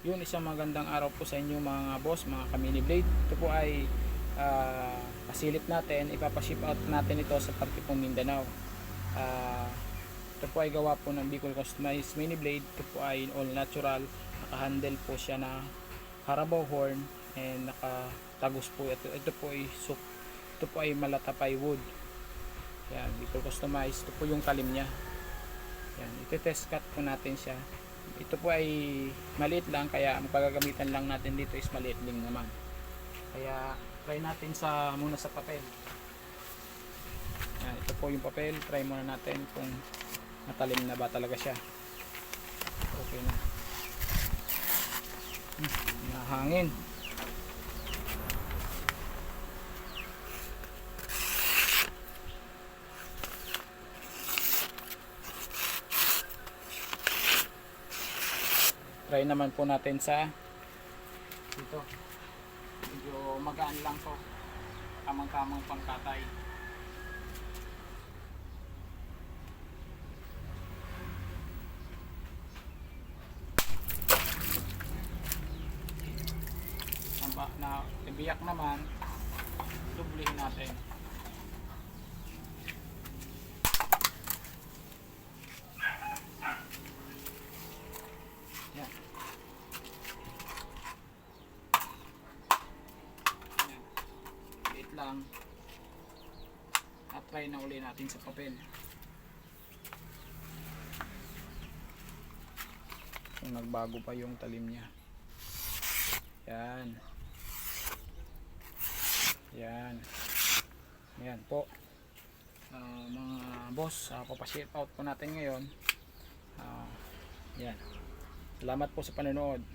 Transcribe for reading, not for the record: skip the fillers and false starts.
Yun, isang magandang araw po sa inyo mga boss, mga kamini blade. Ito po ay pasilip natin, ipapaship out natin ito sa parte pong Mindanao. Ah, Ito po ay gawa po ng Bicol Customized Mini Blade. Ito po ay all natural, naka-handle po siya na Carabao horn and nakatagos po ito. Ito po ay ito po ay malatapay wood. Yan, Bicol Customized. Ito po yung talim niya. Yan, ito-test cut po natin siya. Ito po ay maliit lang, kaya ang pagagamitan lang natin dito is maliit lang naman. Kaya try natin muna sa papel. Yan, ito po yung papel. Try muna natin kung matalim na ba talaga siya. Okay na. Nahangin. Try naman po natin sa dito. Medyo magaan lang to. Tamang-tamang pangkatay. Na ibiyak naman, dublihin natin. Yan. Yan. Wait lang. At try na uli natin sa papel. Kung nagbago pa yung talim niya. Yan. Yan. Yan po. Mga boss, papashare out po natin ngayon. Yan. Salamat po sa panonood.